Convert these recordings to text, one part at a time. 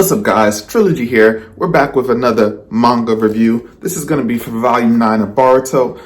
What's up guys, Trilogy here. We're back with another manga review. This is going to be for volume 9 of Boruto.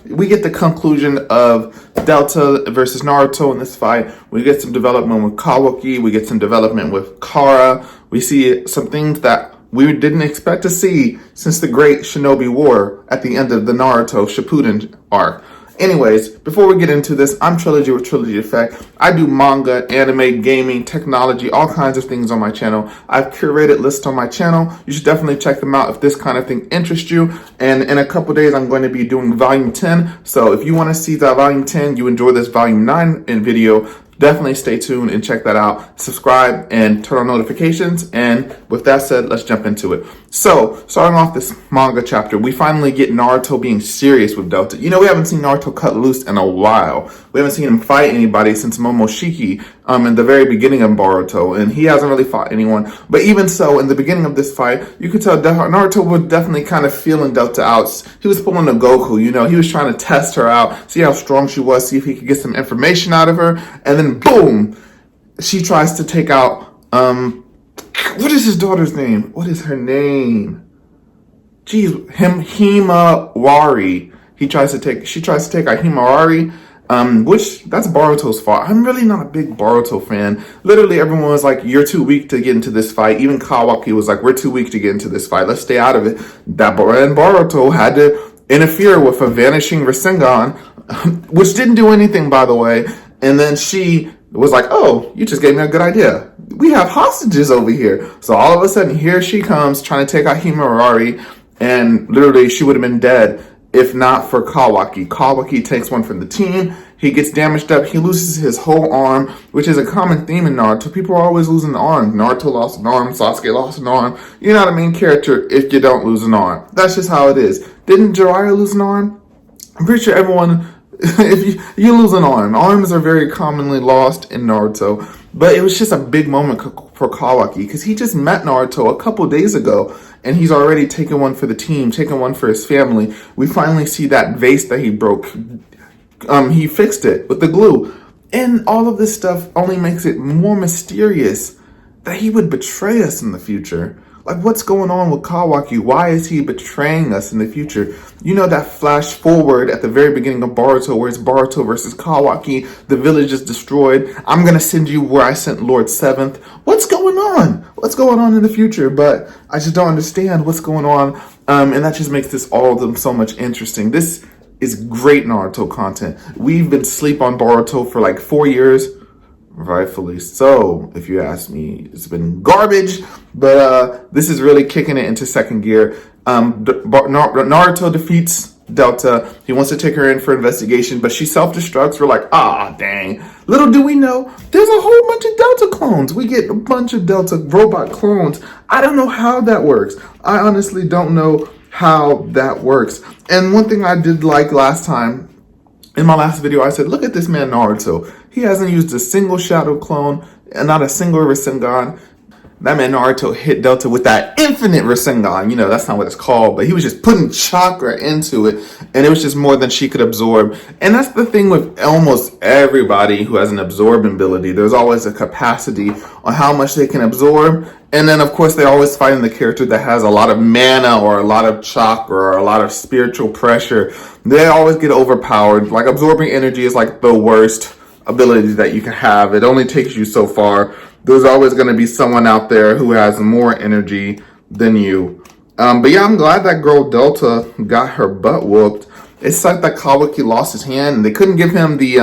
We get the conclusion of Delta versus Naruto in this fight. We get some development with Kawaki. We get some development with Kara. We see some things that we didn't expect to see since the Great Shinobi War at the end of the Naruto Shippuden arc. Anyways, before we get into this, I'm Trilogy with Trilogy Effect. I do manga, anime, gaming, technology, all kinds of things on my channel. I've curated lists on my channel. You should definitely check them out if this kind of thing interests you. And in a couple days, I'm going to be doing volume 10. So if you want to see that volume 10, you enjoy this volume 9 in video, definitely stay tuned and check that out. Subscribe and turn on notifications. And with that said, let's jump into it. So, starting off this manga chapter, we finally get Naruto being serious with Delta. You know, we haven't seen Naruto cut loose in a while. We haven't seen him fight anybody since Momoshiki in the very beginning of Boruto, and he hasn't really fought anyone. But even so, in the beginning of this fight, you could tell Naruto was definitely kind of feeling Delta out. He was pulling a Goku, you know, he was trying to test her out, see how strong she was, see if he could get some information out of her, and then boom, she tries to take out, what is his daughter's name? What is her name? Jeez, Himawari. She tries to take out Himawari, which that's Boruto's fault. I'm really not a big Boruto fan. Literally everyone was like, you're too weak to get into this fight. Even Kawaki was like, we're too weak to get into this fight. Let's stay out of it. And Boruto had to interfere with a vanishing Rasengan, which didn't do anything, by the way. And then she was like, oh, you just gave me a good idea. We have hostages over here. So all of a sudden, here she comes trying to take out Himawari, and literally she would have been dead if not for Kawaki. Kawaki takes one from the team. He gets damaged up. He loses his whole arm, which is a common theme in Naruto. People are always losing an arm. Naruto lost an arm. Sasuke lost an arm. You're not a main character if you don't lose an arm. That's just how it is. Didn't Jiraiya lose an arm? I'm pretty sure everyone... if you lose an arm. Arms are very commonly lost in Naruto. But it was just a big moment for Kawaki because he just met Naruto a couple days ago and he's already taken one for the team, taken one for his family. We finally see that vase that he broke. He fixed it with the glue. And all of this stuff only makes it more mysterious that he would betray us in the future. Like, what's going on with Kawaki? Why is he betraying us in the future? You know that flash forward at the very beginning of Boruto where it's Boruto versus Kawaki, the village is destroyed. I'm going to send you where I sent Lord Seventh. What's going on? What's going on in the future? But I just don't understand what's going on. And that just makes this all of them so much interesting. This is great Naruto content. We've been asleep on Boruto for like 4 years. Rightfully so, if you ask me. It's been garbage, but this is really kicking it into second gear. Naruto defeats Delta. He wants to take her in for investigation, but she self-destructs. We're like, ah, dang. Little do we know, there's a whole bunch of Delta clones. We get a bunch of Delta robot clones. I don't know how that works. I honestly don't know how that works. And one thing I did like last time, in my last video, I said, look at this man Naruto. He hasn't used a single shadow clone and not a single Rasengan. That man Naruto hit Delta with that infinite Rasengan. You know, that's not what it's called, but he was just putting chakra into it, and it was just more than she could absorb. And that's the thing with almost everybody who has an absorbing ability. There's always a capacity on how much they can absorb. And then, of course, they're always fighting the character that has a lot of mana or a lot of chakra or a lot of spiritual pressure. They always get overpowered. Like, absorbing energy is like the worst ability that you can have. It only takes you so far. There's always going to be someone out there who has more energy than you. But yeah, I'm glad that girl Delta got her butt whooped. It's like that Kawaki lost his hand and they couldn't give him the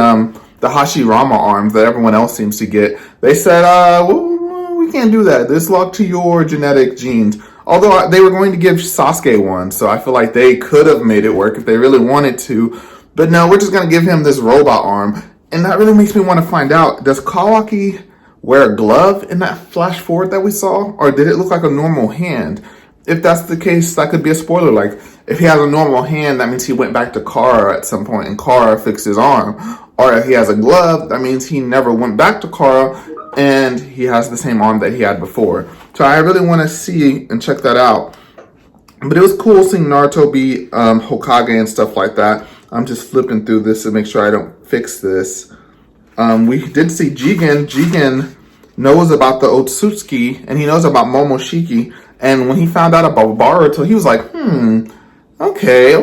Hashirama arms that everyone else seems to get. They said, we can't do that. This locked to your genetic genes. Although they were going to give Sasuke one, so I feel like they could have made it work if they really wanted to. But no, we're just going to give him this robot arm. And that really makes me want to find out, does Kawaki wear a glove in that flash forward that we saw? Or did it look like a normal hand? If that's the case, that could be a spoiler. Like, if he has a normal hand, that means he went back to Kara at some point and Kara fixed his arm. Or if he has a glove, that means he never went back to Kara and he has the same arm that he had before. So I really want to see and check that out. But it was cool seeing Naruto be Hokage and stuff like that. I'm just flipping through this to make sure I don't fix this. We did see Jigen knows about the Otsutsuki and he knows about Momoshiki. And when he found out about Boruto, he was like, okay,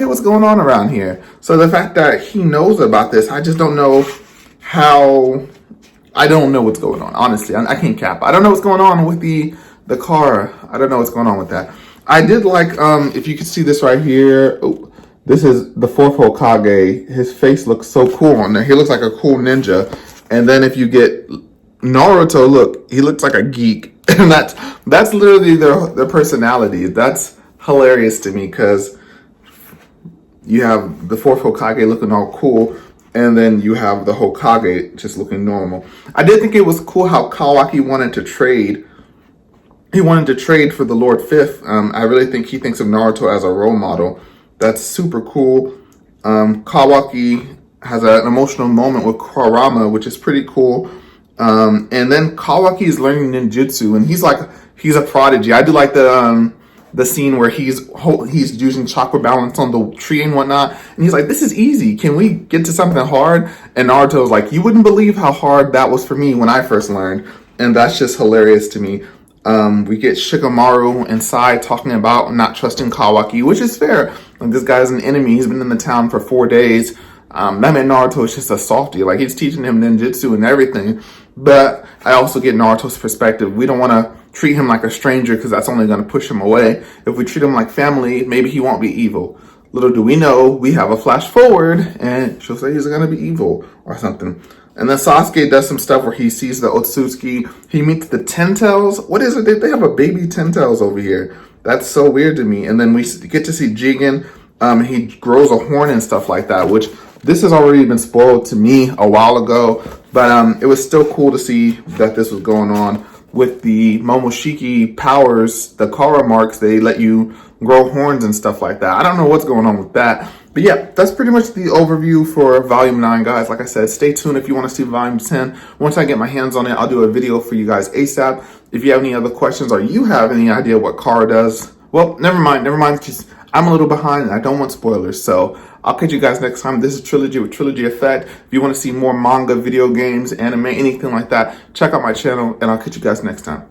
what's going on around here? So the fact that he knows about this, I just don't know how. I don't know what's going on. Honestly, I can't cap. I don't know what's going on with the car. I don't know what's going on with that. I did like, if you can see this right here. Oh, this is the fourth Hokage. His face looks so cool on there. He looks like a cool ninja. And then if you get Naruto, look, he looks like a geek. And that's literally their personality. That's hilarious to me because you have the fourth Hokage looking all cool, and then you have the Hokage just looking normal. I did think it was cool how Kawaki wanted to trade. He wanted to trade for the Lord Fifth. I really think he thinks of Naruto as a role model. That's super cool. Kawaki has an emotional moment with Kurama, which is pretty cool. And then Kawaki is learning ninjutsu, and he's a prodigy. I do like the scene where he's using chakra balance on the tree and whatnot, and he's like, "This is easy. Can we get to something hard?" And Naruto's like, "You wouldn't believe how hard that was for me when I first learned," and that's just hilarious to me. We get Shikamaru and Sai talking about not trusting Kawaki, which is fair. Like, this guy's an enemy. He's been in the town for 4 days. That man Naruto is just a softie. Like, he's teaching him ninjutsu and everything. But I also get Naruto's perspective. We don't want to treat him like a stranger because that's only going to push him away. If we treat him like family, maybe he won't be evil. Little do we know, we have a flash forward and she'll say he's going to be evil or something. And then Sasuke does some stuff where he sees the Otsutsuki. He meets the Ten Tails. What is it? They have a baby Ten Tails over here. That's so weird to me. And then we get to see Jigen. He grows a horn and stuff like that, which this has already been spoiled to me a while ago. But it was still cool to see that this was going on. With the Momoshiki powers, the Kara marks, they let you grow horns and stuff like that. I don't know what's going on with that. But yeah, that's pretty much the overview for Volume 9, guys. Like I said, stay tuned if you want to see Volume 10. Once I get my hands on it, I'll do a video for you guys ASAP. If you have any other questions or you have any idea what Kara does, well, never mind. Just I'm a little behind and I don't want spoilers. So I'll catch you guys next time. This is Trilogy with Trilogy Effect. If you want to see more manga, video games, anime, anything like that, check out my channel and I'll catch you guys next time.